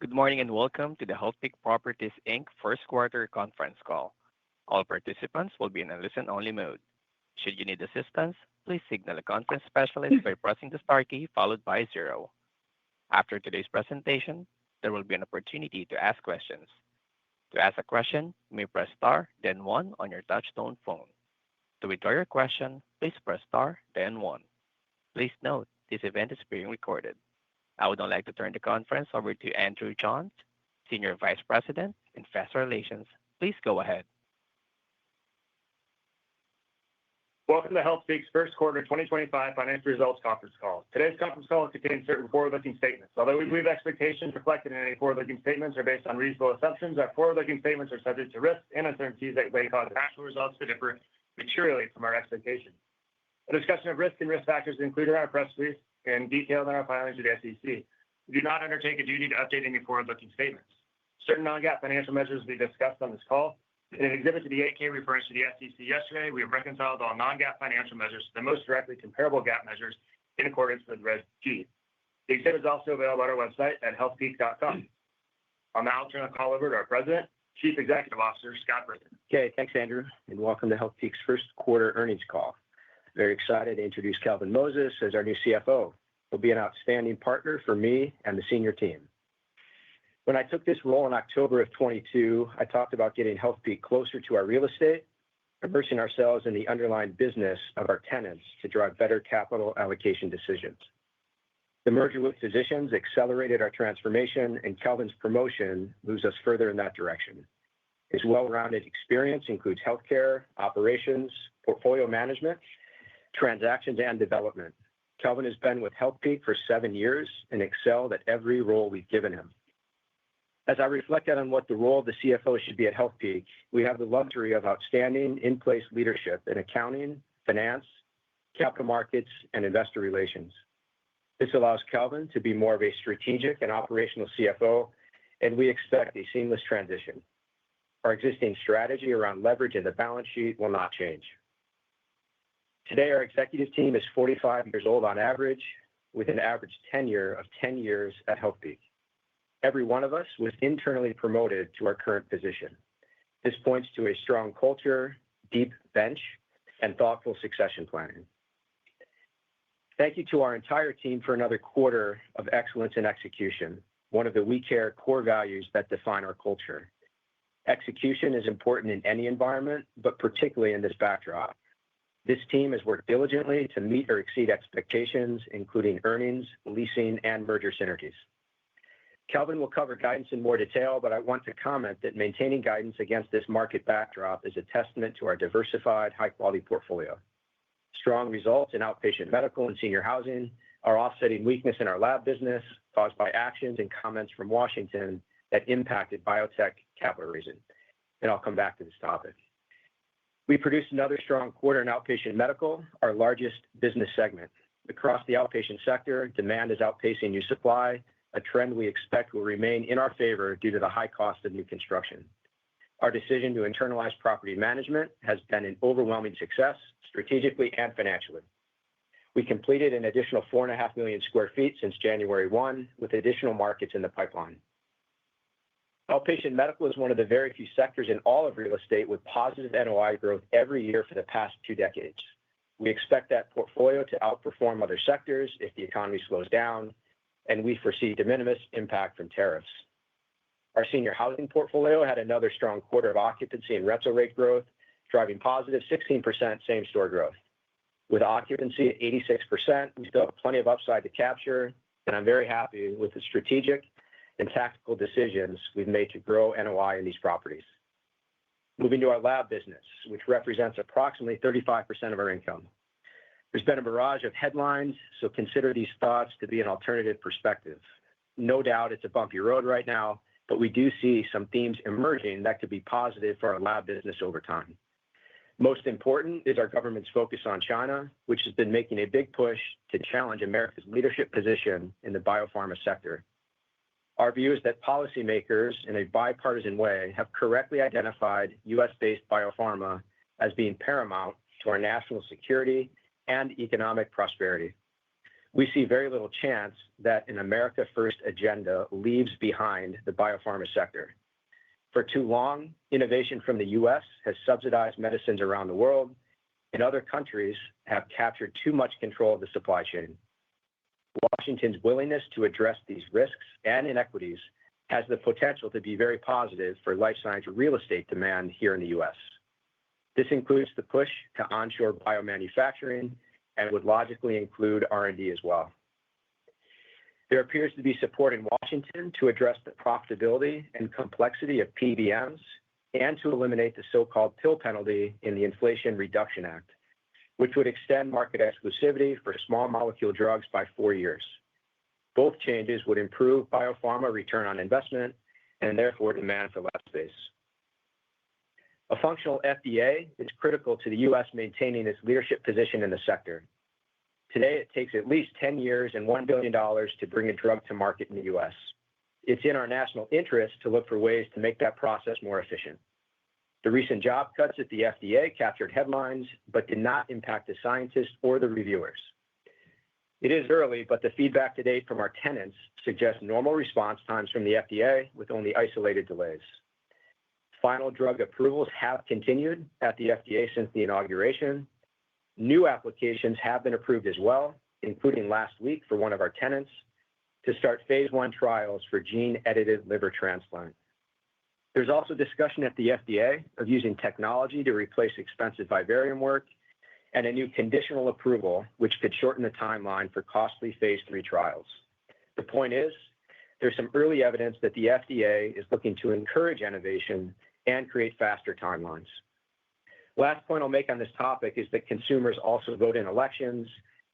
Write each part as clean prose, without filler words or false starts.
Good morning and welcome to the Healthpeak Properties Inc. First Quarter Conference Call. All participants will be in a listen-only mode. Should you need assistance, please signal a conference specialist by pressing the star key followed by zero. After today's presentation, there will be an opportunity to ask questions. To ask a question, you may press star, then one on your touch-tone phone. To withdraw your question, please press star, then one. Please note, this event is being recorded. I would now like to turn the conference over to Andrew Johns, Senior Vice President, Investor Relations. Please go ahead. Welcome to Healthpeak's First Quarter 2025 Financial Results Conference Call. Today's conference call contains certain forward-looking statements. Although we believe expectations reflected in any forward-looking statements are based on reasonable assumptions, our forward-looking statements are subject to risks and uncertainties that may cause actual results to differ materially from our expectations. A discussion of risk and risk factors is included in our press release and detailed in our filings with the SEC. We do not undertake a duty to update any forward-looking statements. Certain non-GAAP financial measures will be discussed on this call. In an exhibit to the 8-K referred to the SEC yesterday, we have reconciled all non-GAAP financial measures to the most directly comparable GAAP measures in accordance with Reg G. The exhibit is also available on our website at healthpeak.com. I'll now turn the call over to our President, Chief Executive Officer, Scott Brinker. Okay, thanks, Andrew, and welcome to Healthpeak's First Quarter Earnings Call. Very excited to introduce Kelvin Moses as our new CFO. He'll be an outstanding partner for me and the senior team. When I took this role in October of 2022, I talked about getting Healthpeak closer to our real estate, immersing ourselves in the underlying business of our tenants to drive better capital allocation decisions. The merger with Physicians accelerated our transformation, and Kelvin's promotion moves us further in that direction. His well-rounded experience includes healthcare, operations, portfolio management, transactions, and development. Kelvin has been with Healthpeak for 7 years and excelled at every role we've given him. As I reflected on what the role of the CFO should be at Healthpeak, we have the luxury of outstanding in-place leadership in accounting, finance, capital markets, and investor relations. This allows Kelvin to be more of a strategic and operational CFO, and we expect a seamless transition. Our existing strategy around leverage in the balance sheet will not change. Today, our executive team is 45 years old on average, with an average tenure of 10 years at Healthpeak. Every one of us was internally promoted to our current position. This points to a strong culture, deep bench, and thoughtful succession planning. Thank you to our entire team for another quarter of excellence in execution, one of the We Care core values that define our culture. Execution is important in any environment, but particularly in this backdrop. This team has worked diligently to meet or exceed expectations, including earnings, leasing, and merger synergies. Kelvin will cover guidance in more detail, but I want to comment that maintaining guidance against this market backdrop is a testament to our diversified, high-quality portfolio. Strong results in outpatient medical and senior housing are offsetting weakness in our lab business caused by actions and comments from Washington that impacted biotech capital raising. And I'll come back to this topic. We produced another strong quarter in outpatient medical, our largest business segment. Across the outpatient sector, demand is outpacing new supply, a trend we expect will remain in our favor due to the high cost of new construction. Our decision to internalize property management has been an overwhelming success, strategically and financially. We completed an additional 4.5 million sq ft since January 1, with additional markets in the pipeline. Outpatient medical is one of the very few sectors in all of real estate with positive NOI growth every year for the past 2 decades. We expect that portfolio to outperform other sectors if the economy slows down, and we foresee de minimis impact from tariffs. Our senior housing portfolio had another strong quarter of occupancy and rental rate growth, driving positive 16% same-store growth. With occupancy at 86%, we still have plenty of upside to capture, and I'm very happy with the strategic and tactical decisions we've made to grow NOI in these properties. Moving to our lab business, which represents approximately 35% of our income. There's been a barrage of headlines, so consider these thoughts to be an alternative perspective. No doubt it's a bumpy road right now, but we do see some themes emerging that could be positive for our lab business over time. Most important is our government's focus on China, which has been making a big push to challenge America's leadership position in the biopharma sector. Our view is that policymakers, in a bipartisan way, have correctly identified U.S.-based biopharma as being paramount to our national security and economic prosperity. we see very little chance that an America First agenda leaves behind the biopharma sector. For too long, innovation from the U.S. has subsidized medicines around the world, and other countries have captured too much control of the supply chain. Washington's willingness to address these risks and inequities has the potential to be very positive for life science real estate demand here in the U.S. This includes the push to onshore biomanufacturing and would logically include R&D as well. There appears to be support in Washington to address the profitability and complexity of PBMs and to eliminate the so-called pill penalty in the Inflation Reduction Act, which would extend market exclusivity for small molecule drugs by 4 years. Both changes would improve biopharma return on investment and therefore demand for lab space. A functional FDA is critical to the U.S. maintaining its leadership position in the sector. Today, it takes at least 10 years and $1 billion to bring a drug to market in the U.S. It's in our national interest to look for ways to make that process more efficient. The recent job cuts at the FDA captured headlines, but did not impact the scientists or the reviewers. It is early, but the feedback to date from our tenants suggests normal response times from the FDA with only isolated delays. Final drug approvals have continued at the FDA since the inauguration. New applications have been approved as well, including last week for one of our tenants, to start phase 1 trials for gene-edited liver transplant. There's also discussion at the FDA of using technology to replace expensive vivarium work and a new conditional approval, which could shorten the timeline for costly phase 3 trials. The point is, there's some early evidence that the FDA is looking to encourage innovation and create faster timelines. Last point I'll make on this topic is that consumers also vote in elections,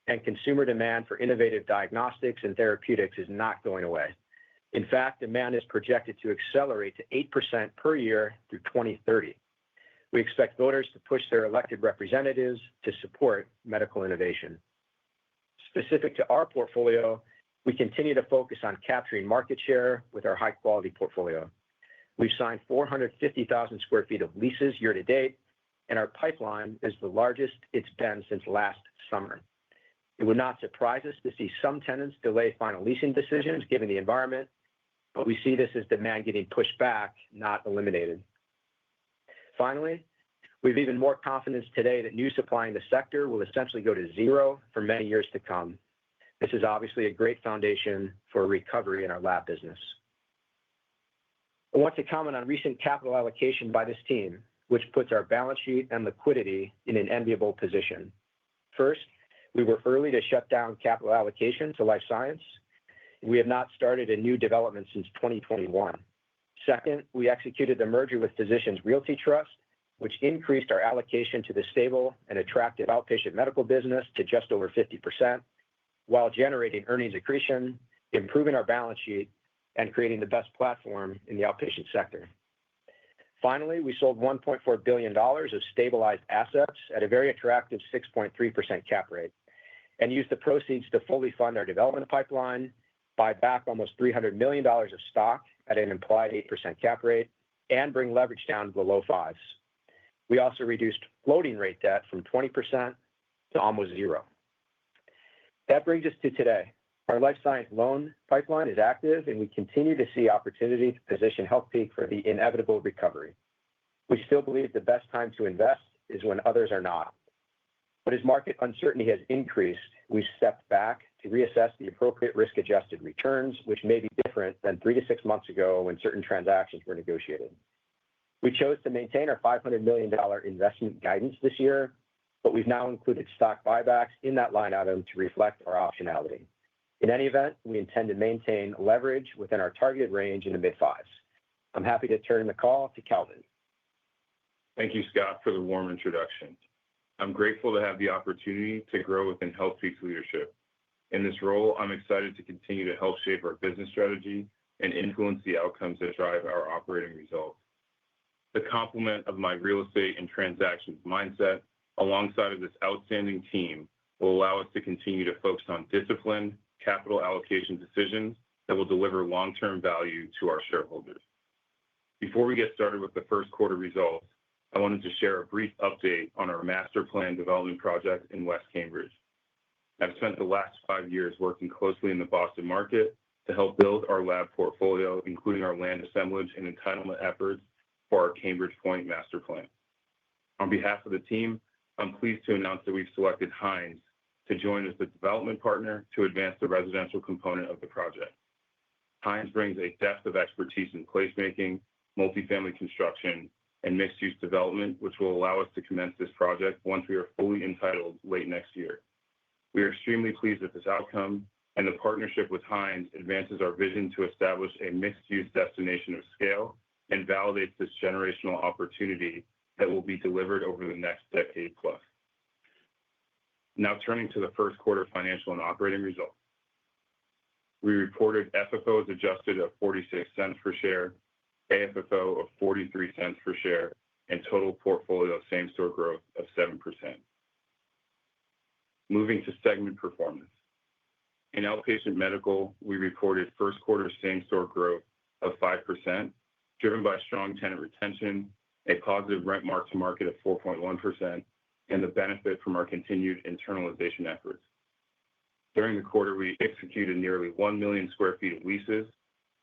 and consumer demand for innovative diagnostics and therapeutics is not going away. In fact, demand is projected to accelerate to 8% per year through 2030. We expect voters to push their elected representatives to support medical innovation. Specific to our portfolio, we continue to focus on capturing market share with our high-quality portfolio. We've signed 450,000 square feet of leases year to date, and our pipeline is the largest it's been since last summer. It would not surprise us to see some tenants delay final leasing decisions given the environment, but we see this as demand getting pushed back, not eliminated. Finally, we have even more confidence today that new supply in the sector will essentially go to zero for many years to come. This is obviously a great foundation for a recovery in our lab business. I want to comment on recent capital allocation by this team, which puts our balance sheet and liquidity in an enviable position. First, we were early to shut down capital allocation to life science. We have not started a new development since 2021. Second, we executed the merger with Physicians Realty Trust, which increased our allocation to the stable and attractive outpatient medical business to just over 50%, while generating earnings accretion, improving our balance sheet, and creating the best platform in the outpatient sector. Finally, we sold $1.4 billion of stabilized assets at a very attractive 6.3% cap rate and used the proceeds to fully fund our development pipeline, buy back almost $300 million of stock at an implied 8% cap rate, and bring leverage down to the low fives. We also reduced floating rate debt from 20% to almost zero. That brings us to today. Our life science loan pipeline is active, and we continue to see opportunity to position Healthpeak for the inevitable recovery. We still believe the best time to invest is when others are not. But as market uncertainty has increased, we've stepped back to reassess the appropriate risk-adjusted returns, which may be different than 3 to 6 months ago when certain transactions were negotiated. We chose to maintain our $500 million investment guidance this year, but we've now included stock buybacks in that line item to reflect our optionality. In any event, we intend to maintain leverage within our targeted range in the mid-fives. I'm happy to turn the call to Kelvin. Thank you, Scott, for the warm introduction. I'm grateful to have the opportunity to grow within Healthpeak's leadership. In this role, I'm excited to continue to help shape our business strategy and influence the outcomes that drive our operating results. The complement of my real estate and transactions mindset, alongside of this outstanding team, will allow us to continue to focus on disciplined capital allocation decisions that will deliver long-term value to our shareholders. Before we get started with the first quarter results, I wanted to share a brief update on our master plan development project in West Cambridge. I've spent the last 5 years working closely in the Boston market to help build our lab portfolio, including our land assemblage and entitlement efforts for our Cambridge Point master plan. On behalf of the team, I'm pleased to announce that we've selected Hines to join as the development partner to advance the residential component of the project. Hines brings a depth of expertise in placemaking, multifamily construction, and mixed-use development, which will allow us to commence this project once we are fully entitled late next year. We are extremely pleased with this outcome, and the partnership with Hines advances our vision to establish a mixed-use destination of scale and validates this generational opportunity that will be delivered over the next decade plus. Now turning to the first quarter financial and operating results. We reported FFO as adjusted of 46 cents per share, AFFO of 43 cents per share, and total portfolio same-store growth of 7%. Moving to segment performance. In outpatient medical, we reported first quarter same-store growth of 5%, driven by strong tenant retention, a positive rent mark-to-market of 4.1%, and the benefit from our continued internalization efforts. During the quarter, we executed nearly 1 million sq ft of leases,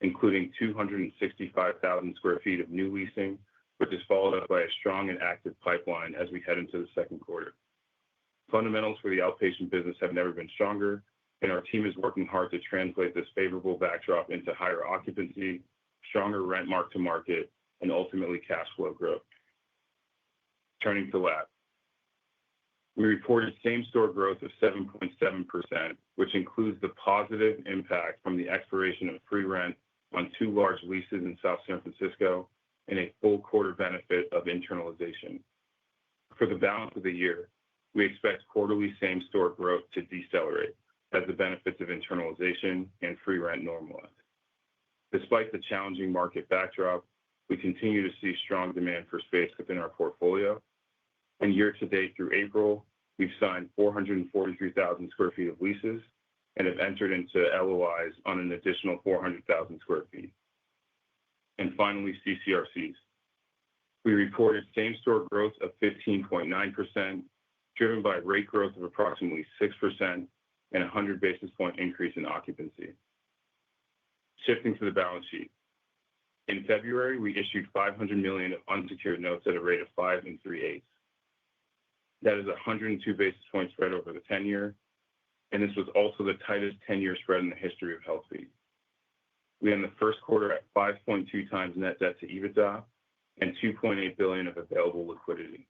including 265,000 sq ft of new leasing, which is followed up by a strong and active pipeline as we head into the second quarter. Fundamentals for the outpatient business have never been stronger, and our team is working hard to translate this favorable backdrop into higher occupancy, stronger rent mark-to-market, and ultimately cash flow growth. Turning to lab. We reported same-store growth of 7.7%, which includes the positive impact from the expiration of free rent on 2 large leases in South San Francisco and a full quarter benefit of internalization. For the balance of the year, we expect quarterly same-store growth to decelerate as the benefits of internalization and free rent normalize. Despite the challenging market backdrop, we continue to see strong demand for space within our portfolio. And year-to-date through April, we've signed 443,000 sq ft of leases and have entered into LOIs on an additional 400,000 sq ft. And finally, CCRCs. We reported same-store growth of 15.9%, driven by rate growth of approximately 6% and a 100 basis point increase in occupancy. Shifting to the balance sheet. In February, we issued $500 million of unsecured notes at a rate of 5 3/8. That is a 102 basis point spread over the 10-year, and this was also the tightest 10-year spread in the history of Healthpeak. We end the first quarter at 5.2 times net debt to EBITDA and $2.8 billion of available liquidity,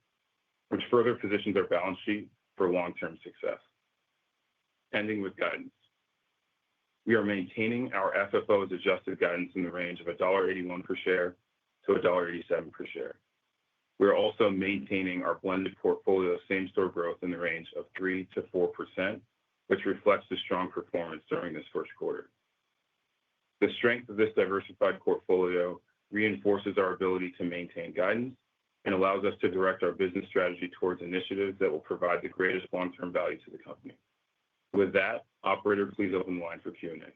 which further positions our balance sheet for long-term success. Ending with guidance. We are maintaining our FFO as adjusted guidance in the range of $1.81 per share to $1.87 per share. We are also maintaining our blended portfolio same-store growth in the range of 3 to 4%, which reflects the strong performance during this first quarter. The strength of this diversified portfolio reinforces our ability to maintain guidance and allows us to direct our business strategy towards initiatives that will provide the greatest long-term value to the company. With that, operator, please open the line for Q&A.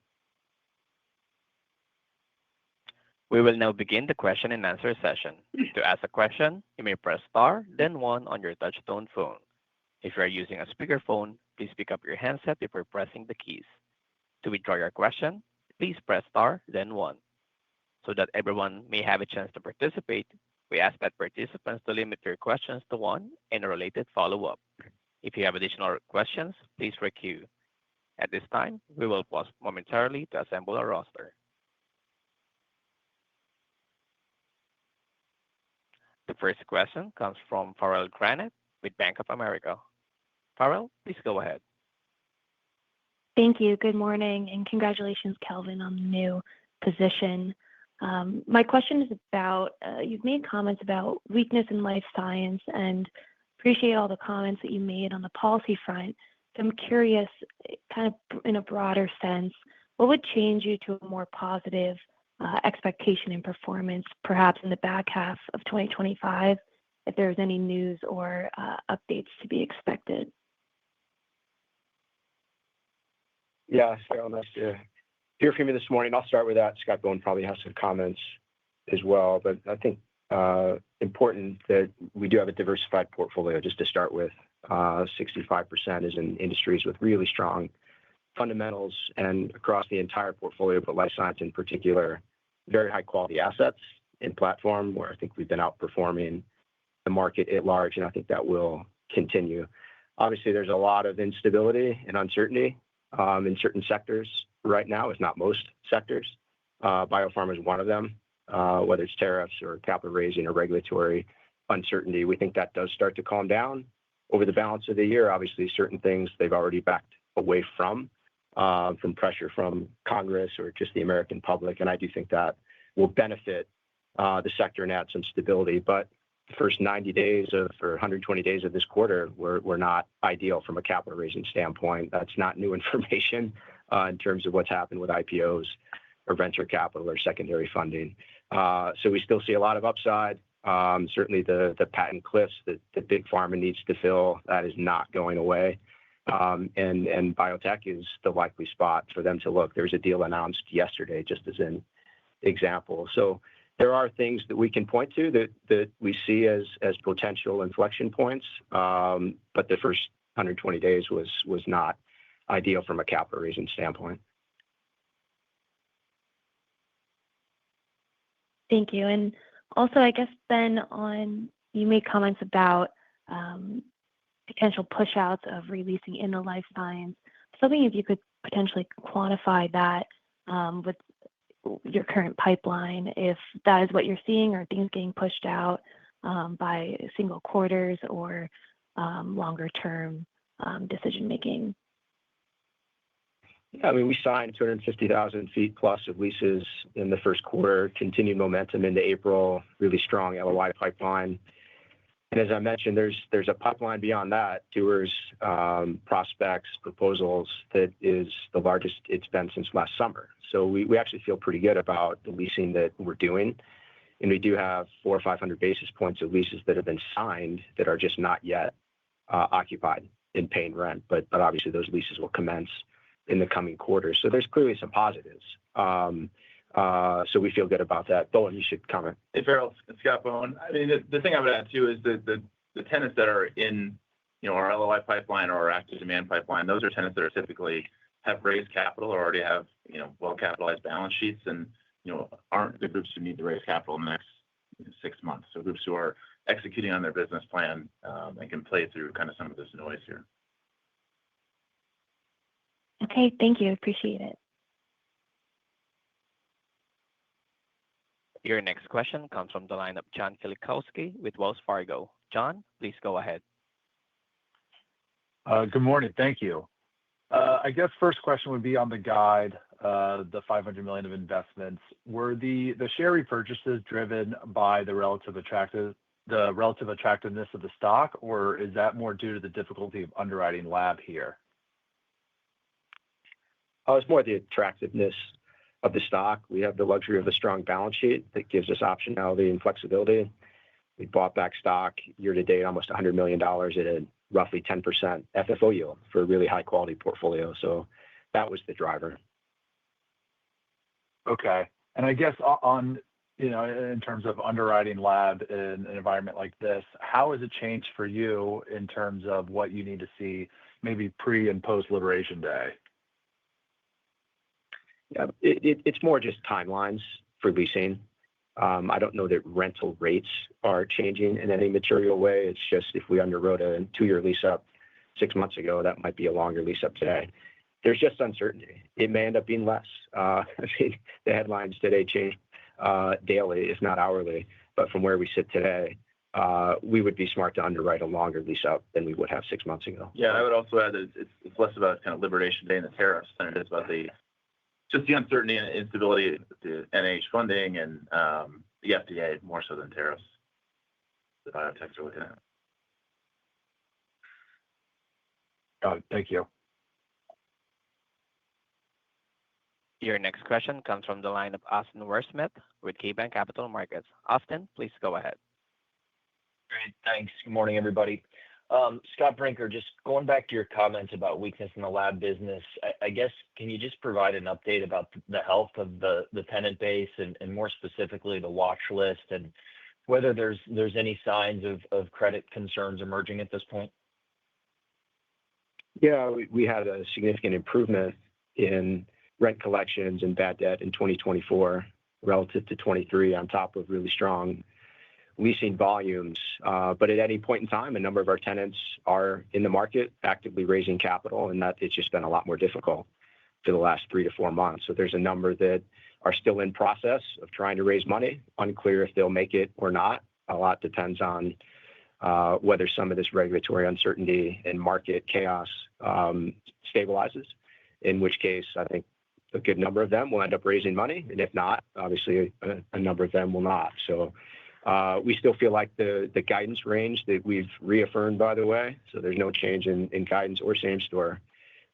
We will now begin the question and answer session. To ask a question, you may press star, then 1 on your touch-tone phone. If you are using a speakerphone, please pick up your handset before pressing the keys. To withdraw your question, please press star, then 1. So that everyone may have a chance to participate, we ask that participants to limit their questions to 1 and a related follow-up. If you have additional questions, please requeue. At this time, we will pause momentarily to assemble a roster. The first question comes from Farrell Granath with Bank of America. Farrell, please go ahead. Thank you. Good morning, and congratulations, Kelvin, on the new position. My question is about, you've made comments about weakness in life science and appreciate all the comments that you made on the policy front. I'm curious, kind of in a broader sense, what would change you to a more positive expectation and performance, perhaps in the back half of 2025, if there's any news or updates to be expected? Yeah, Farrell, nice to hear from you this morning. I'll start with that. Scott Bowen probably has some comments as well, but I think important that we do have a diversified portfolio just to start with. 65% is in industries with really strong fundamentals and across the entire portfolio, but life science in particular, very high-quality assets in platform where I think we've been outperforming the market at large, and I think that will continue. Obviously, there's a lot of instability and uncertainty in certain sectors right now, if not most sectors. Biopharma is one of them, whether it's tariffs or capital raising or regulatory uncertainty. We think that does start to calm down over the balance of the year. Obviously, certain things they've already backed away from pressure from Congress or just the American public, and I do think that will benefit the sector and add some stability. But the first 90 days or 120 days of this quarter were not ideal from a capital raising standpoint. That's not new information in terms of what's happened with IPOs or venture capital or secondary funding. So we still see a lot of upside. Certainly the patent cliffs that big pharma needs to fill, that is not going away. And biotech is the likely spot for them to look. There's a deal announced yesterday, just as an example. So there are things that we can point to that we see as potential inflection points. But the first 120 days was not ideal from a capital raising standpoint. Thank you. And also, I guess then you made comments about potential push-outs of releasing in the life science. So if you could potentially quantify that with your current pipeline, if that is what you're seeing, or things getting pushed out by single quarters or longer-term decision-making. Yeah, I mean, we signed 250,000 feet plus of leases in the first quarter, continued momentum into April, really strong LOI pipeline. And as I mentioned, there's a pipeline beyond that, tours, prospects, proposals that is the largest it's been since last summer. So we actually feel pretty good about the leasing that we're doing. And we do have 400 or 500 basis points of leases that have been signed that are just not yet occupied and paying rent. But obviously those leases will commence in the coming quarters. So there's clearly some positives. So we feel good about that. Bowen, you should comment. Hey, Farrell, it's Scott Bowen. I mean, the thing I would add too is the tenants that are in our LOI pipeline or our active demand pipeline, those are tenants that are typically have raised capital or already have well-capitalized balance sheets and aren't the groups who need to raise capital in the next 6 months. So groups who are executing on their business plan and can play through kind of some of this noise here. Okay, thank you. Appreciate it. Your next question comes from the line of John Kilichowski with Wells Fargo. John, please go ahead. Good morning. Thank you. I guess first question would be on the guide, the $500 million of investments. Were the share repurchases driven by the relative attractiveness of the stock, or is that more due to the difficulty of underwriting lab here? It's more the attractiveness of the stock. We have the luxury of a strong balance sheet that gives us optionality and flexibility. We bought back stock year to date, almost $100 million at a roughly 10% FFO yield for a really high-quality portfolio. So that was the driver. Okay. And I guess in terms of underwriting lab in an environment like this, how has it changed for you in terms of what you need to see maybe pre and post Liberation Day? Yeah, it's more just timelines for leasing. I don't know that rental rates are changing in any material way. It's just if we underwrote a 2-year lease up 6 months ago, that might be a longer lease up today. There's just uncertainty. It may end up being less. I mean, the headlines today change daily, if not hourly. But from where we sit today, we would be smart to underwrite a longer lease up than we would have 6 months ago. Yeah, I would also add that it's less about kind of Liberation Day and the tariffs than it is about just the uncertainty and instability of the NIH funding and the FDA more so than tariffs the biotechs are looking at. Got it. Thank you. Your next question comes from the line of Austin Wurschmidt with KeyBanc Capital Markets. Austin, please go ahead. Great. Thanks. Good morning, everybody. Scott Brinker, just going back to your comments about weakness in the lab business, I guess, can you just provide an update about the health of the tenant base and more specifically the watch list and whether there's any signs of credit concerns emerging at this point? Yeah, we had a significant improvement in rent collections and bad debt in 2024 relative to 23 on top of really strong leasing volumes. But at any point in time, a number of our tenants are in the market actively raising capital, and that it's just been a lot more difficult for the last 3 to 4 months. So there's a number that are still in process of trying to raise money. Unclear if they'll make it or not. A lot depends on whether some of this regulatory uncertainty and market chaos stabilizes, in which case I think a good number of them will end up raising money. And if not, obviously a number of them will not. So we still feel like the guidance range that we've reaffirmed, by the way, so there's no change in guidance or same store,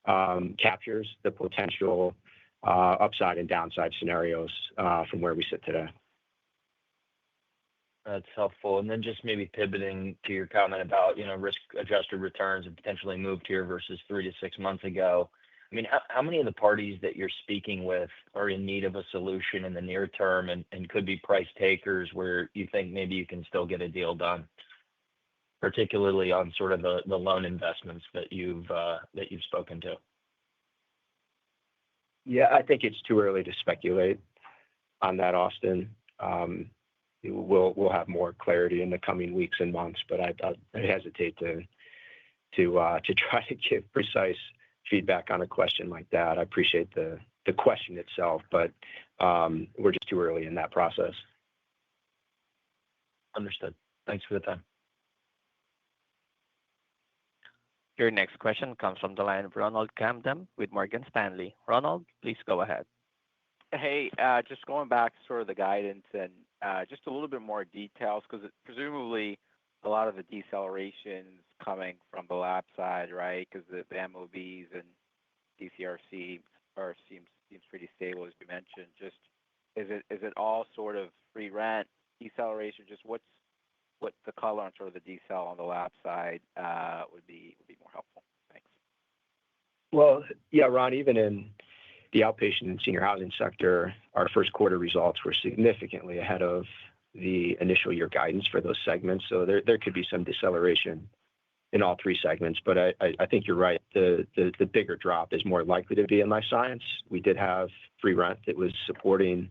captures the potential upside and downside scenarios from where we sit today. That's helpful. And then just maybe pivoting to your comment about, risk-adjusted returns and potentially moved here versus 3 to 6 months ago. I mean, how many of the parties that you're speaking with are in need of a solution in the near term and could be price takers where you think maybe you can still get a deal done, particularly on sort of the loan investments that you've spoken to? Yeah, I think it's too early to speculate on that, Austin. We'll have more clarity in the coming weeks and months, but I hesitate to try to give precise feedback on a question like that. I appreciate the question itself, but we're just too early in that process. Understood. Thanks for the time. Your next question comes from the line of Ronald Kamdem with Morgan Stanley. Ronald, please go ahead. Hey, just going back to sort of the guidance and just a little bit more details, because presumably a lot of the decelerations coming from the lab side, right? Because the MOBs and DCRC seems pretty stable, as you mentioned. Just is it all sort of free rent deceleration? Just what the color on sort of the decel on the lab side would be more helpful. Thanks. Well, yeah, Ron, even in the outpatient and senior housing sector, our first quarter results were significantly ahead of the initial year guidance for those segments. So there could be some deceleration in all three segments, but I think you're right. The bigger drop is more likely to be in life science. We did have free rent that was supporting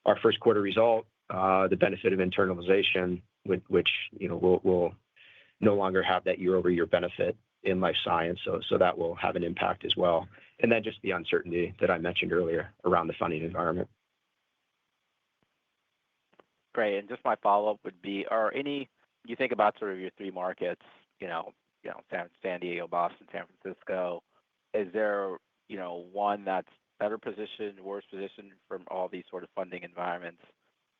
our first quarter result, the benefit of internalization, which will no longer have that year-over-year benefit in life science. So that will have an impact as well. And then just the uncertainty that I mentioned earlier around the funding environment. Great. And just my follow-up would be, you think about sort of your three markets, San Diego, Boston, San Francisco, is there, one that's better positioned, worse positioned from all these sort of funding environments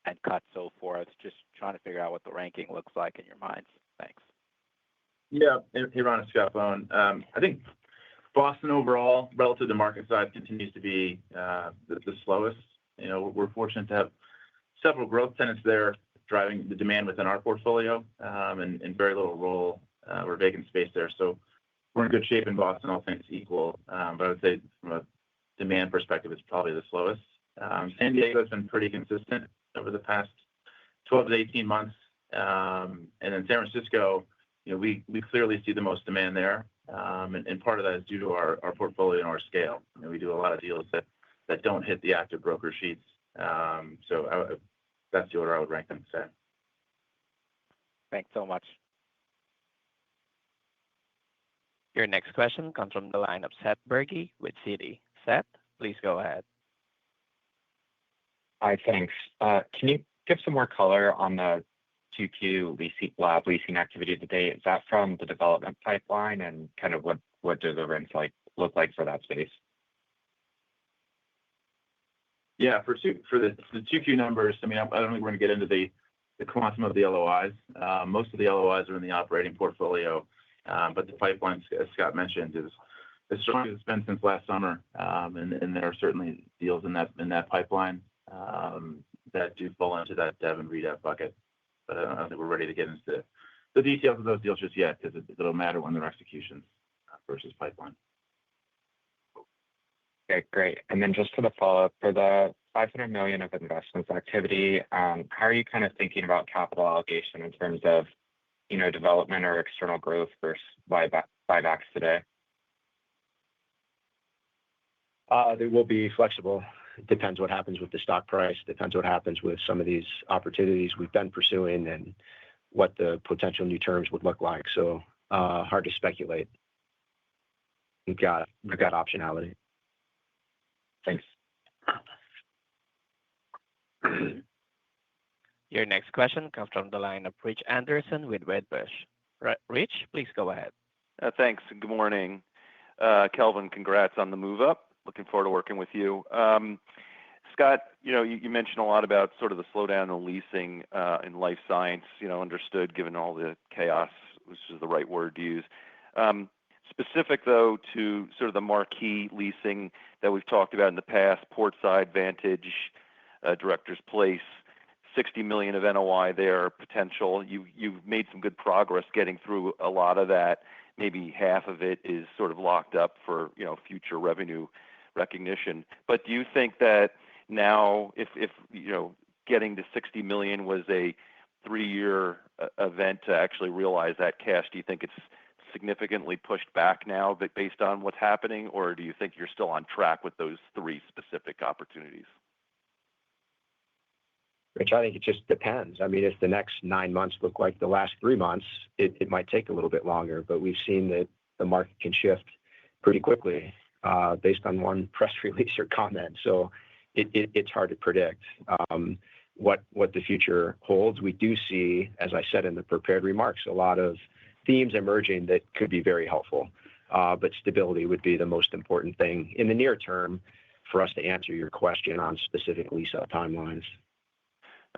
and cuts, so forth? Just trying to figure out what the ranking looks like in your minds. Thanks. Yeah. Hey, Ron, it's Scott Bohn. I think Boston overall, relative to market size, continues to be the slowest. We're fortunate to have several growth tenants there driving the demand within our portfolio and very little role or vacant space there. So we're in good shape in Boston, all things equal. But I would say from a demand perspective, it's probably the slowest. San Diego has been pretty consistent over the past 12 to 18 months. And then San Francisco, we clearly see the most demand there. And part of that is due to our portfolio and our scale. We do a lot of deals that don't hit the active broker sheets. So that's the order I would rank them, say. Thanks so much. Your next question comes from the line of Seth Bergey with Citi. Seth, please go ahead. Hi, thanks. Can you give some more color on the 2Q lab leasing activity today? Is that from the development pipeline, and kind of what do the rents look like for that space? Yeah, for the 2Q numbers, I mean, I don't think we're going to get into the quantum of the LOIs. Most of the LOIs are in the operating portfolio, but the pipeline, as Scott mentioned, is as strong as it's been since last summer. And there are certainly deals in that pipeline that do fall into that dev and redev bucket. But I don't think we're ready to get into the details of those deals just yet, because it'll matter when they're executions versus pipeline. Okay, great. And then just for the follow-up, for the $500 million of investments activity, how are you kind of thinking about capital allocation in terms of, development or external growth versus buybacks today? They will be flexible. It depends what happens with the stock price, depends what happens with some of these opportunities we've been pursuing and what the potential new terms would look like. So hard to speculate. We've got optionality. Thanks. Your next question comes from the line of Rich Anderson with Wedbush. Rich, please go ahead. Thanks. Good morning. Kelvin, congrats on the move up. Looking forward to working with you. Scott, you mentioned a lot about sort of the slowdown in leasing in life science, understood given all the chaos, which is the right word to use. Specific, though, to sort of the marquee leasing that we've talked about in the past, Portside, Vantage, Director's Place, $60 million of NOI there, potential. You've made some good progress getting through a lot of that. Maybe half of it is sort of locked up for future revenue recognition. But do you think that now, if getting to $60 million was a 3-year event to actually realize that cash, do you think it's significantly pushed back now based on what's happening, or do you think you're still on track with those 3 specific opportunities? Rich, I think it just depends. I mean, if the next 9 months look like the last 3 months, it might take a little bit longer, but we've seen that the market can shift pretty quickly based on one press release or comment. So it's hard to predict what the future holds. We do see, as I said in the prepared remarks, a lot of themes emerging that could be very helpful, but stability would be the most important thing in the near term for us to answer your question on specific lease-up timelines.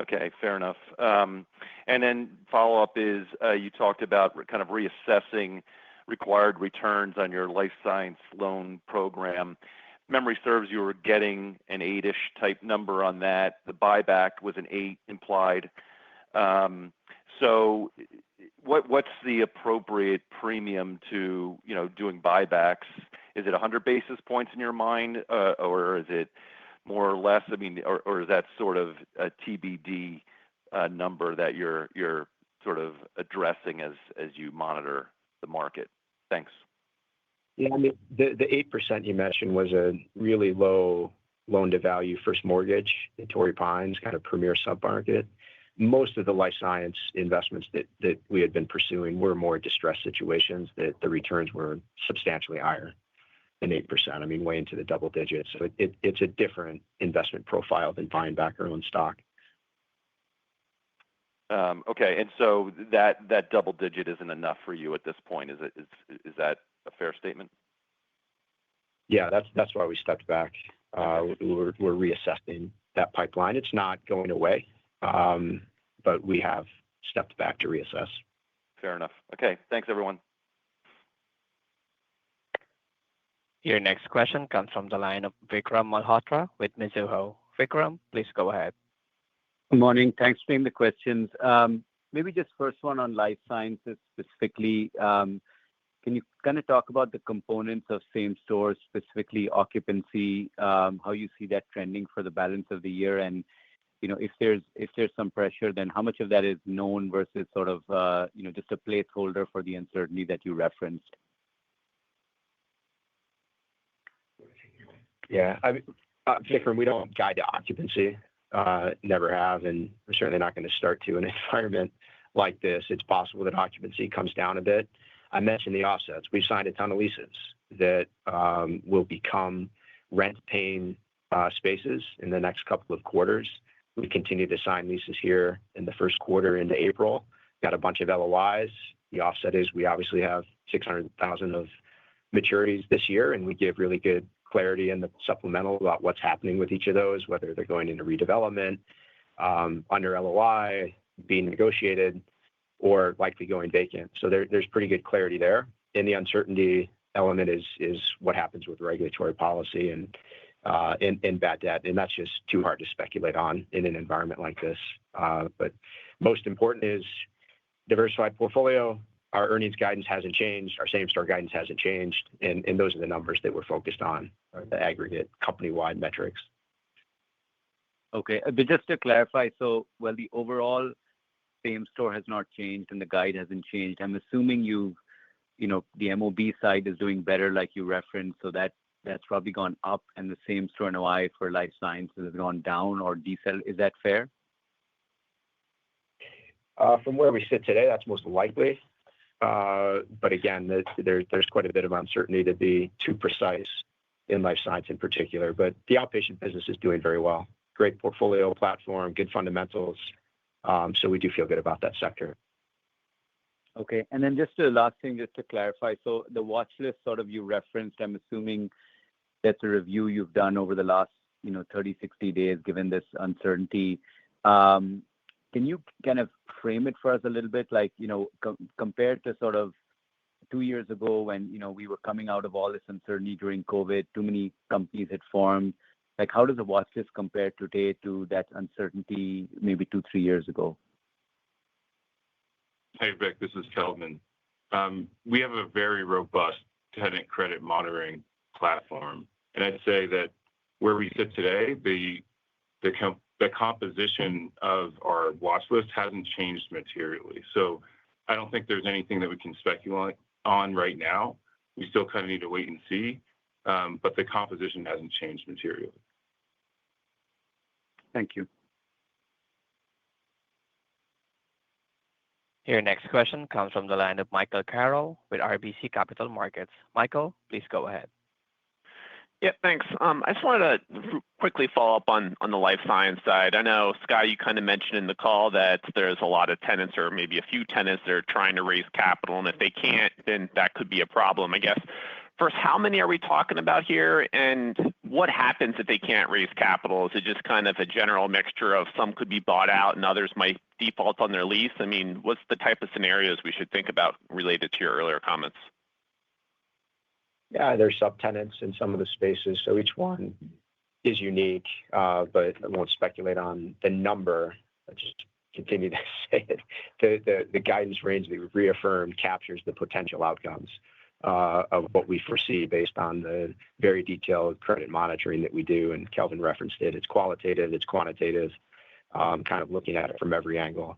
Okay, fair enough. And then follow-up is you talked about kind of reassessing required returns on your life science loan program. Memory serves you were getting an 8-ish type number on that. The buyback was an 8 implied. So what's the appropriate premium to doing buybacks? Is it 100 basis points in your mind, or is it more or less? I mean, or is that sort of a TBD number that you're sort of addressing as you monitor the market? Thanks. Yeah, I mean, the 8% you mentioned was a really low loan-to-value first mortgage in Torrey Pines, kind of premier submarket. Most of the life science investments that we had been pursuing were more distressed situations that the returns were substantially higher than 8%. I mean, way into the double digits. So it's a different investment profile than buying back our own stock. Okay, and so that double digit isn't enough for you at this point. Is that a fair statement? Yeah, that's why we stepped back. We're reassessing that pipeline. It's not going away, but we have stepped back to reassess. Fair enough. Okay, thanks, everyone. Your next question comes from the line of Vikram Malhotra with Mizuho. Vikram, please go ahead. Good morning. Thanks for taking the questions. Maybe just first one on life sciences specifically. Can you kind of talk about the components of same store, specifically occupancy, how you see that trending for the balance of the year? And if there's some pressure, then how much of that is known versus sort of just a placeholder for the uncertainty that you referenced? Yeah, Vikram, we don't guide to occupancy. Never have, and we're certainly not going to start to in an environment like this. It's possible that occupancy comes down a bit. I mentioned the offsets. We've signed a ton of leases that will become rent-paying spaces in the next couple of quarters. We continue to sign leases here in the first quarter into April. Got a bunch of LOIs. The offset is we obviously have $600,000 of maturities this year, and we give really good clarity in the supplemental about what's happening with each of those, whether they're going into redevelopment, under LOI, being negotiated, or likely going vacant. So there's pretty good clarity there. And the uncertainty element is what happens with regulatory policy and bad debt. And that's just too hard to speculate on in an environment like this. But most important is diversified portfolio. Our earnings guidance hasn't changed. Our same store guidance hasn't changed. And those are the numbers that we're focused on, the aggregate company-wide metrics. Okay. But just to clarify, so while the overall same store has not changed and the guide hasn't changed, I'm assuming the MOB side is doing better like you referenced, so that that's probably gone up and the same store NOI for life sciences has gone down or decel. Is that fair? From where we sit today, that's most likely. But again, there's quite a bit of uncertainty to be too precise in life science in particular. But the outpatient business is doing very well. Great portfolio platform, good fundamentals. So we do feel good about that sector. Okay. And then just the last thing, just to clarify. So the watch list sort of you referenced, I'm assuming that's a review you've done over the last, 30, 60 days, given this uncertainty. Can you kind of frame it for us a little bit, like, compared to sort of 2 years ago when, we were coming out of all this uncertainty during COVID, too many companies had formed. Like, how does the watch list compare today to that uncertainty maybe 2, 3 years ago? Hey, Vic, this is Kelvin. We have a very robust tenant credit monitoring platform. And I'd say that where we sit today, the composition of our watch list hasn't changed materially. So I don't think there's anything that we can speculate on right now. We still kind of need to wait and see. But the composition hasn't changed materially. Thank you. Your next question comes from the line of Michael Carroll with RBC Capital Markets. Michael, please go ahead. Yeah, thanks. I just wanted to quickly follow up on the life science side. I know, Scott, you kind of mentioned in the call that there's a lot of tenants or maybe a few tenants that are trying to raise capital, and if they can't, then that could be a problem. I guess, first, how many are we talking about here, and what happens if they can't raise capital? Is it just kind of a general mixture of some could be bought out and others might default on their lease? I mean, what's the type of scenarios we should think about related to your earlier comments? Yeah, there's subtenants in some of the spaces, so each one is unique, but I won't speculate on the number. I just continue to say it. The guidance range that we've reaffirmed captures the potential outcomes of what we foresee based on the very detailed credit monitoring that we do, and Kelvin referenced it. It's qualitative, it's quantitative, kind of looking at it from every angle,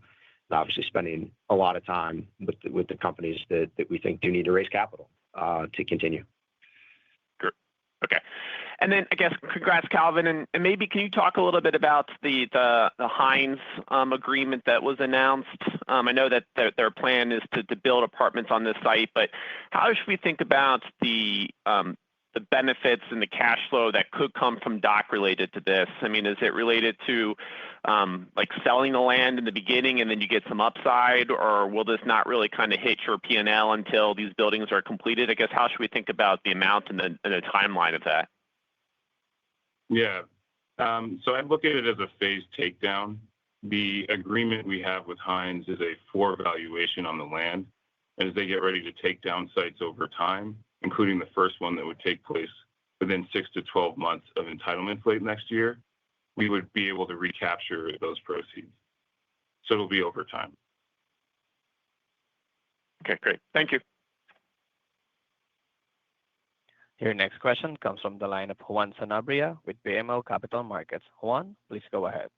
and obviously spending a lot of time with the companies that we think do need to raise capital to continue. Okay. And then I guess congrats, Calvin. And maybe can you talk a little bit about the Hines agreement that was announced? I know that their plan is to build apartments on this site, but how should we think about the benefits and the cash flow that could come from DOC related to this? I mean, is it related to like selling the land in the beginning and then you get some upside, or will this not really kind of hit your P&L until these buildings are completed? I guess, how should we think about the amount and the timeline of that? Yeah. So I look at it as a phased takedown. The agreement we have with Hines is a floor valuation on the land. And as they get ready to take down sites over time, including the first one that would take place within 6 to 12 months of entitlements late next year, we would be able to recapture those proceeds. So it'll be over time. Okay, great. Thank you. Your next question comes from the line of Juan Sanabria with BMO Capital Markets. Juan, please go ahead.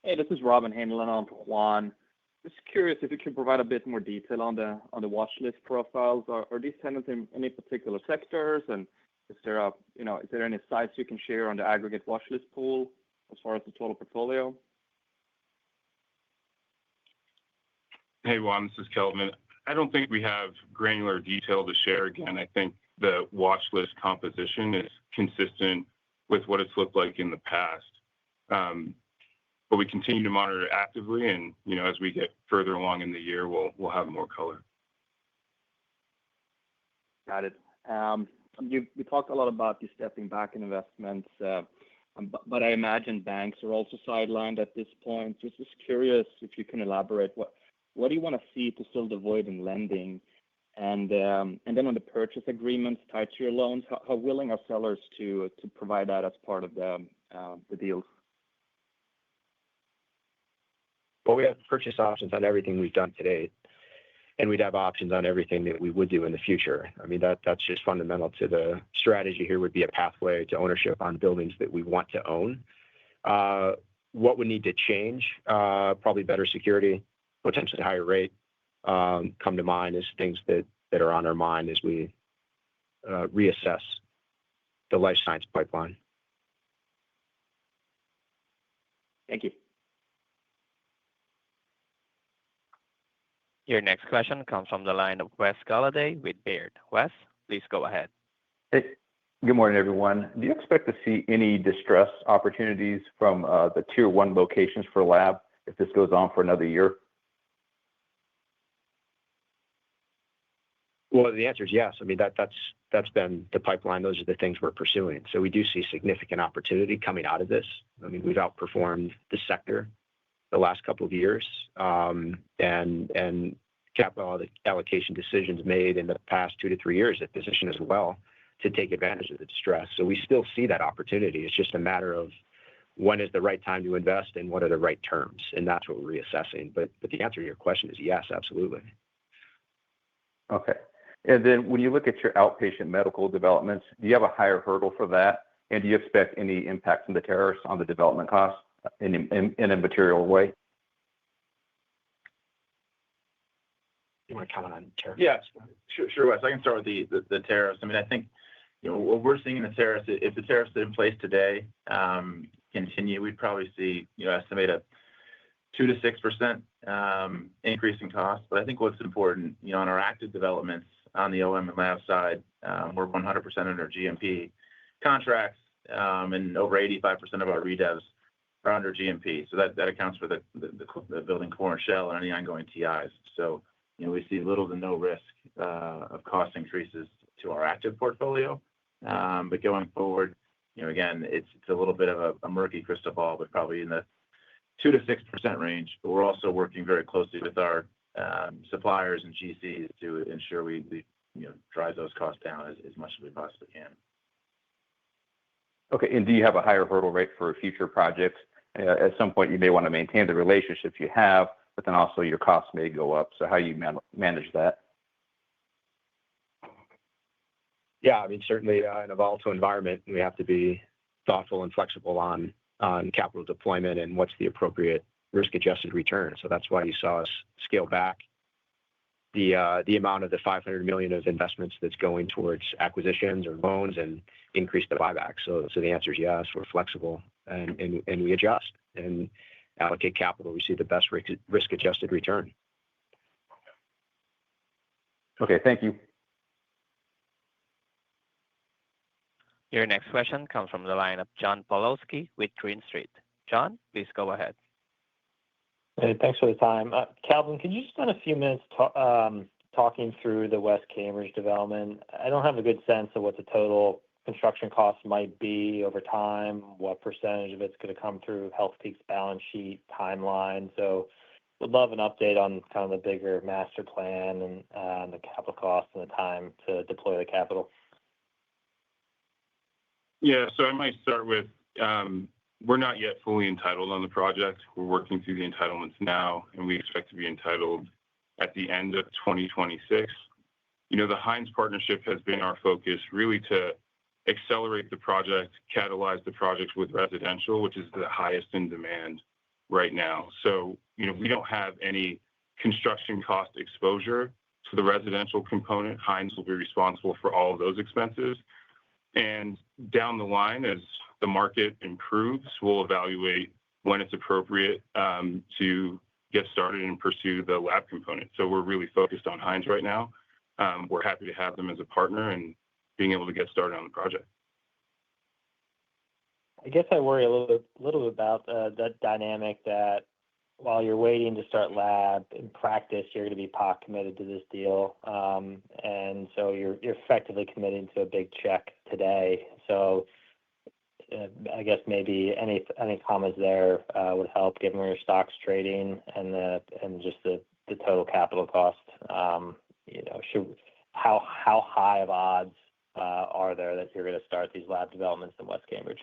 Hey, this is Robin Hanlon on for Juan. Just curious if you can provide a bit more detail on the watch list profiles. Are these tenants in any particular sectors? And is there any size you can share on the aggregate watch list pool as far as the total portfolio? Hey, Juan, this is Kelvin. I don't think we have granular detail to share. Again, I think the watch list composition is consistent with what it's looked like in the past. But we continue to monitor it actively, and as we get further along in the year, we'll have more color. Got it. We talked a lot about you stepping back in investments, but I imagine banks are also sidelined at this point. Just curious if you can elaborate. What do you want to see to fill the void in lending? And then on the purchase agreements tied to your loans, how willing are sellers to provide that as part of the deals? Well, we have purchase options on everything we've done today, and we'd have options on everything that we would do in the future. I mean, that's just fundamental to the strategy here. Would be a pathway to ownership on buildings that we want to own. What would need to change? Probably better security, potentially higher rate, come to mind as things that are on our mind as we reassess the life science pipeline. Thank you. Your next question comes from the line of Wes Golladay with Baird. Wes, please go ahead. Hey, good morning, everyone. Do you expect to see any distress opportunities from the tier one locations for lab if this goes on for another year? Well, the answer is yes. I mean, that's been the pipeline. Those are the things we're pursuing. So we do see significant opportunity coming out of this. I mean, we've outperformed the sector the last couple of years, and capital allocation decisions made in the past 2 to 3 years that position as well to take advantage of the distress. So we still see that opportunity. It's just a matter of when is the right time to invest and what are the right terms, and that's what we're reassessing. But the answer to your question is yes, absolutely. Okay. And then when you look at your outpatient medical developments, do you have a higher hurdle for that? And do you expect any impact from the tariffs on the development costs in a material way? You want to comment on tariffs? Yeah, sure, Wes. I can start with the tariffs. I mean, I think what we're seeing in the tariffs, if the tariffs that are in place today continue, we'd probably see estimate a 2 to 6% increase in cost. But I think what's important, on our active developments on the OM and lab side, we're 100% under GMP contracts, and over 85% of our redevs are under GMP. So that accounts for the building core and shell and any ongoing TIs. So we see little to no risk of cost increases to our active portfolio. But going forward, again, it's a little bit of a murky crystal ball, but probably in the 2 to 6% range. But we're also working very closely with our suppliers and GCs to ensure we drive those costs down as much as we possibly can. Okay. And do you have a higher hurdle rate for future projects? At some point, you may want to maintain the relationships you have, but then also your costs may go up. So how do you manage that? Yeah, I mean, certainly in a volatile environment, we have to be thoughtful and flexible on capital deployment and what's the appropriate risk-adjusted return. So that's why you saw us scale back the amount of the $500 million of investments that's going towards acquisitions or loans and increase the buyback. So the answer is yes, we're flexible and we adjust and allocate capital. We see the best risk-adjusted return. Okay, thank you. Your next question comes from the line of John Pawlowski with Green Street. John, please go ahead. Hey, thanks for the time. Calvin, could you just spend a few minutes talking through the West Cambridge development? I don't have a good sense of what the total construction costs might be over time, what percentage of it's going to come through Healthpeak's balance sheet timeline. So would love an update on kind of the bigger master plan and the capital costs and the time to deploy the capital. Yeah, so I might start with we're not yet fully entitled on the project. We're working through the entitlements now, and we expect to be entitled at the end of 2026. The Hines partnership has been our focus really to accelerate the project, catalyze the projects with residential, which is the highest in demand right now. So, we don't have any construction cost exposure to the residential component. Hines will be responsible for all of those expenses. And down the line, as the market improves, we'll evaluate when it's appropriate to get started and pursue the lab component. So we're really focused on Hines right now. We're happy to have them as a partner and being able to get started on the project. I guess I worry a little bit about that dynamic that while you're waiting to start lab, in practice, you're going to be pot committed to this deal. And so you're effectively committing to a big check today. So I guess maybe any comments there would help given where your stock's trading and just the total capital cost. How high of odds are there that you're going to start these lab developments in West Cambridge?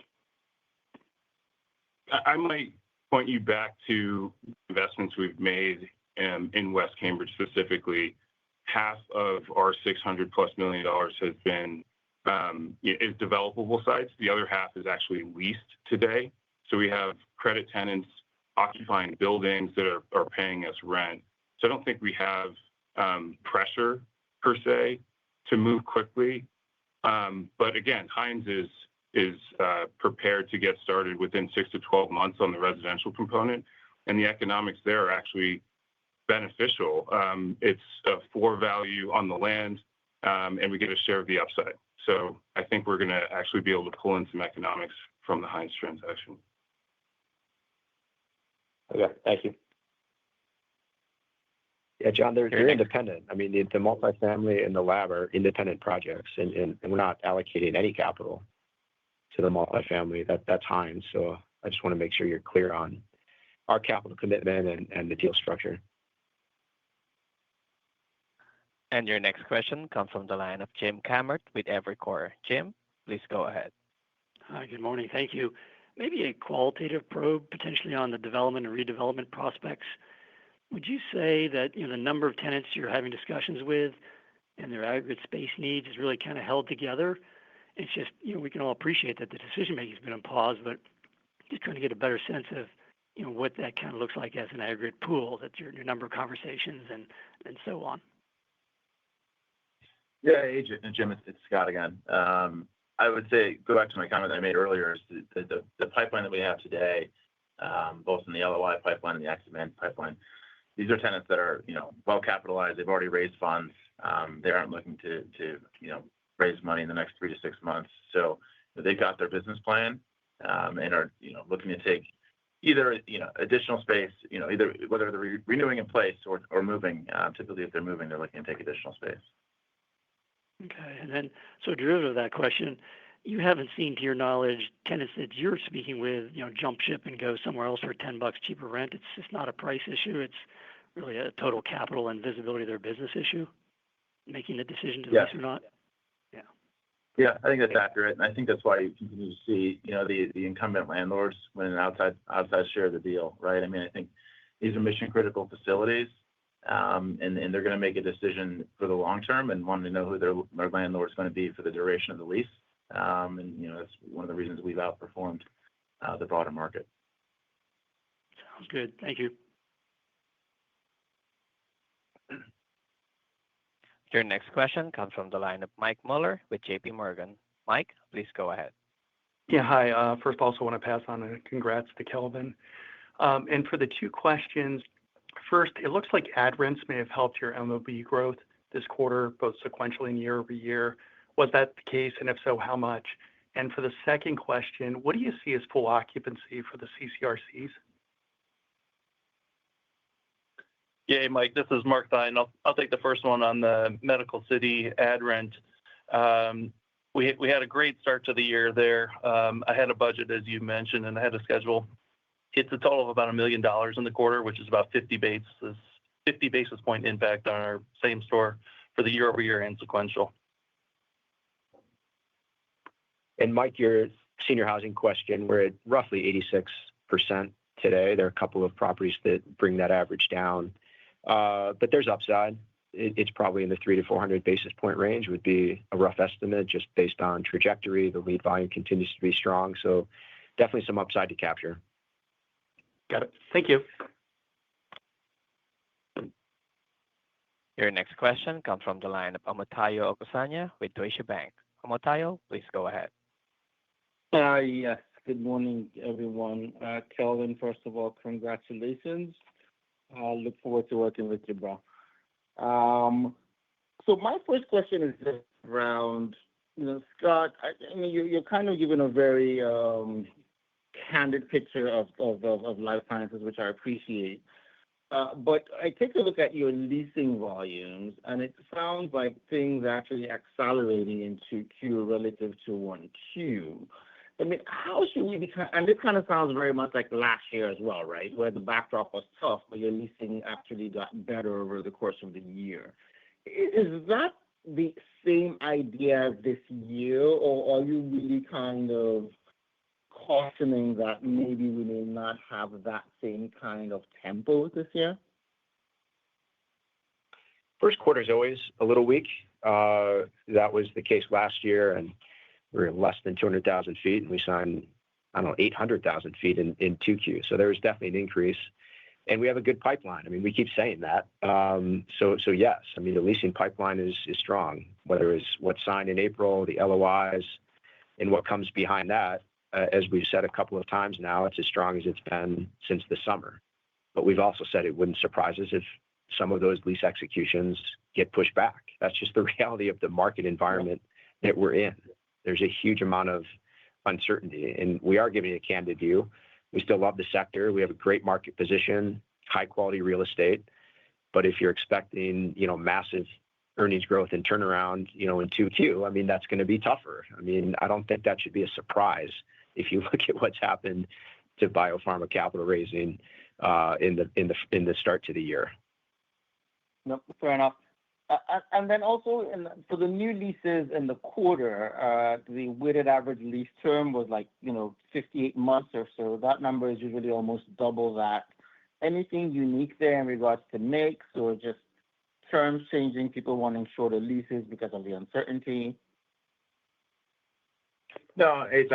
I might point you back to investments we've made in West Cambridge specifically. Half of our $600+ million has been is developable sites. The other half is actually leased today. So we have credit tenants occupying buildings that are paying us rent. So I don't think we have pressure per se to move quickly But again, Hines is prepared to get started within 6 to 12 months on the residential component, and the economics there are actually beneficial. It's a floor value on the land, and we get a share of the upside. So I think we're going to actually be able to pull in some economics from the Hines transaction. Okay, thank you. Yeah, John, they're independent. I mean, the multifamily and the lab are independent projects, and we're not allocating any capital to the multifamily. That's Hines. So I just want to make sure you're clear on our capital commitment and the deal structure. And your next question comes from the line of Jim Kammert with Evercore. Jim, please go ahead. Hi, good morning. Thank you. Maybe a qualitative probe potentially on the development and redevelopment prospects. Would you say that the number of tenants you're having discussions with and their aggregate space needs is really kind of held together? It's just we can all appreciate that the decision making has been on pause, but just trying to get a better sense of what that kind of looks like as an aggregate pool, that your number of conversations and so on. Yeah, hey, Jim, it's Scott again. I would say, go back to my comment that I made earlier, is the pipeline that we have today, both in the LOI pipeline and the active demand pipeline, these are tenants that are, well capitalized. They've already raised funds. They aren't looking to raise money in the next 3 to 6 months. So they've got their business plan and are, looking to take either, additional space, either whether they're renewing in place or moving. Typically, if they're moving, they're looking to take additional space. Okay, and then so derivative of that question, you haven't seen, to your knowledge, tenants that you're speaking with, jump ship and go somewhere else for $10 cheaper rent. It's just not a price issue. It's really a total capital and visibility of their business issue, making the decision to lease or not. Yeah, I think that's accurate, and I think that's why you continue to see, the incumbent landlords win an outside share of the deal, right? I mean, I think these are mission critical facilities, and they're going to make a decision for the long term and want to know who their landlord is going to be for the duration of the lease. And that's one of the reasons we've outperformed the broader market. Sounds good. Thank you. Your next question comes from the line of Mike Mueller with JP Morgan. Mike, please go ahead. Yeah, hi. First, I also want to pass on a congrats to Kelvin. And for the two questions, first, it looks like ad rents may have helped your MOB growth this quarter, both sequentially and year over year. Was that the case? And if so, how much? And for the second question, what do you see as full occupancy for the CCRCs? Yeah, Mike, this is Mark Theine. I'll take the first one on the Medical City ad rent. We had a great start to the year there. I had a budget, as you mentioned, and I had a schedule. It's a total of about $1 million in the quarter, which is about 50 basis point impact on our same store for the year over year and sequential. And Mike, your senior housing question, we're at roughly 86% today. There are a couple of properties that bring that average down, but there's upside. It's probably in the 300 to 400 basis point range would be a rough estimate just based on trajectory. The lead volume continues to be strong, so definitely some upside to capture. Got it. Thank you. Your next question comes from the line of Omotayo Okusanya with Deutsche Bank. Omotayo, please go ahead. Yes. Good morning, everyone. Kelvin, first of all, congratulations. I look forward to working with you, bro. So my first question is just around, Scott, I mean, you're kind of giving a very candid picture of life sciences, which I appreciate. But I take a look at your leasing volumes, and it sounds like things are actually accelerating in 2Q relative to 1Q. I mean, how should we be, and this kind of sounds very much like last year as well, right, where the backdrop was tough, but your leasing actually got better over the course of the year. Is that the same idea this year, or are you really kind of cautioning that maybe we may not have that same kind of tempo this year? First quarter is always a little weak. That was the case last year, and we were less than 200,000 feet, and we signed, 800,000 feet in 2Q. So there was definitely an increase. And we have a good pipeline. I mean, we keep saying that. So yes, I mean, the leasing pipeline is strong, whether it's what's signed in April, the LOIs, and what comes behind that. As we've said a couple of times now, it's as strong as it's been since the summer. But we've also said it wouldn't surprise us if some of those lease executions get pushed back. That's just the reality of the market environment that we're in. There's a huge amount of uncertainty, and we are giving a candid view. We still love the sector. We have a great market position, high quality real estate. But if you're expecting, massive earnings growth and turnaround, in 2Q, I mean, that's going to be tougher. I mean, I don't think that should be a surprise if you look at what's happened to biopharma capital raising in the start to the year. No, fair enough. And then also for the new leases in the quarter, the weighted average lease term was 58 months or so. That number is usually almost double that. Anything unique there in regards to mix or just terms changing, people wanting shorter leases because of the uncertainty? No, it's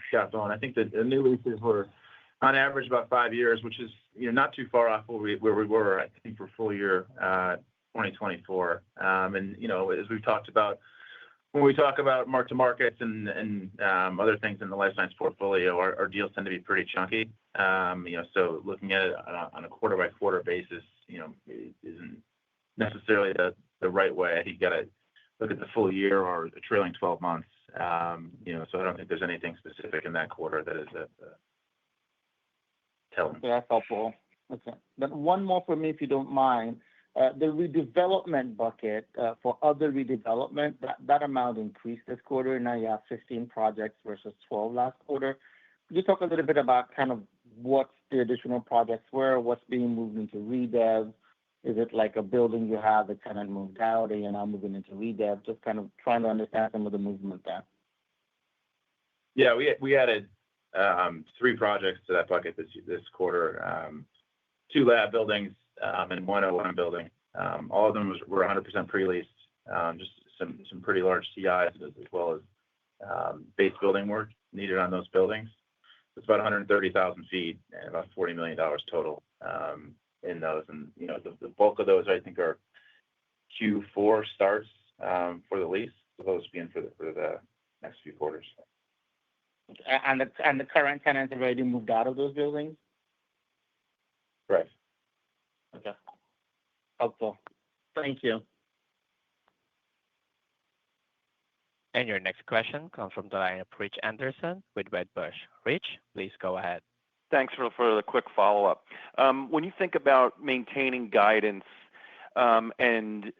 Scott Bohn. I think that the new leases were on average about 5 years, which is not too far off where we were, I think, for full year 2024. And as we've talked about, when we talk about mark to markets and other things in the life science portfolio, our deals tend to be pretty chunky. So looking at it on a quarter by quarter basis, isn't necessarily the right way. I think you got to look at the full year or the trailing 12 months. So I don't think there's anything specific in that quarter that is telling. That's helpful. Okay. Then one more for me, if you don't mind. The redevelopment bucket for other redevelopment, that amount increased this quarter. Now you have 15 projects versus 12 last quarter. Could you talk a little bit about kind of what the additional projects were, what's being moved into redev? Is it like a building you have, the tenant moved out, and you're now moving into redev? Just kind of trying to understand some of the movement there. Yeah, we added 3 projects to that bucket this quarter, 2 lab buildings and 1 O1 building. All of them were 100% pre-leased, just some pretty large TIs as well as base building work needed on those buildings. It's about 130,000 feet and about $40 million total in those. And the bulk of those, I think, are Q4 starts for the lease. So those being for the next few quarters. And the current tenants have already moved out of those buildings? Right. Okay. Helpful. Thank you. And your next question comes from the line of Rich Anderson with Wedbush. Rich, please go ahead. Thanks for the quick follow-up. When you think about maintaining guidance and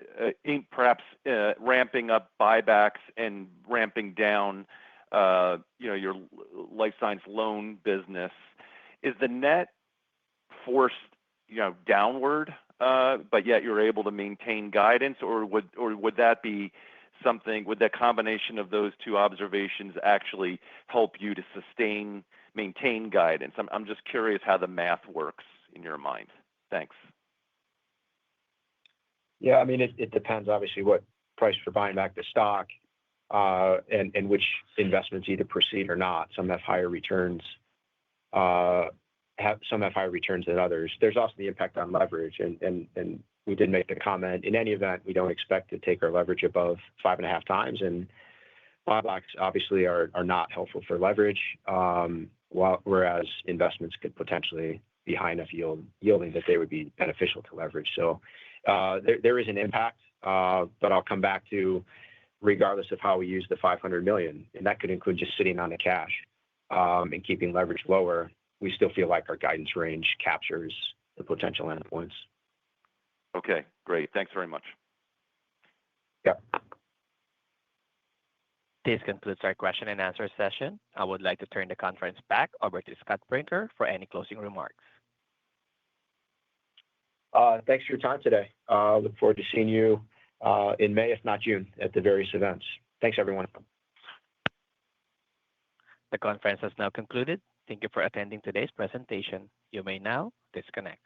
perhaps ramping up buybacks and ramping down your life science loan business, is the net forced downward, but yet you're able to maintain guidance, or would that be something? Would that combination of those two observations actually help you to maintain guidance? I'm just curious how the math works in your mind. Thanks. Yeah, I mean, it depends obviously what price for buying back the stock and which investments either proceed or not. Some have higher returns. Some have higher returns than others. There's also the impact on leverage, and we did make the comment. In any event, we don't expect to take our leverage above 5.5 times, and buybacks obviously are not helpful for leverage, whereas investments could potentially be high enough yielding that they would be beneficial to leverage. So there is an impact, but I'll come back to regardless of how we use the $500 million, and that could include just sitting on the cash and keeping leverage lower. We still feel like our guidance range captures the potential endpoints. Okay, great. Thanks very much. Yeah. This concludes our question and answer session. I would like to turn the conference back over to Scott Brinker for any closing remarks. Thanks for your time today. Look forward to seeing you in May, if not June, at the various events. Thanks, everyone. The conference has now concluded. Thank you for attending today's presentation. You may now disconnect.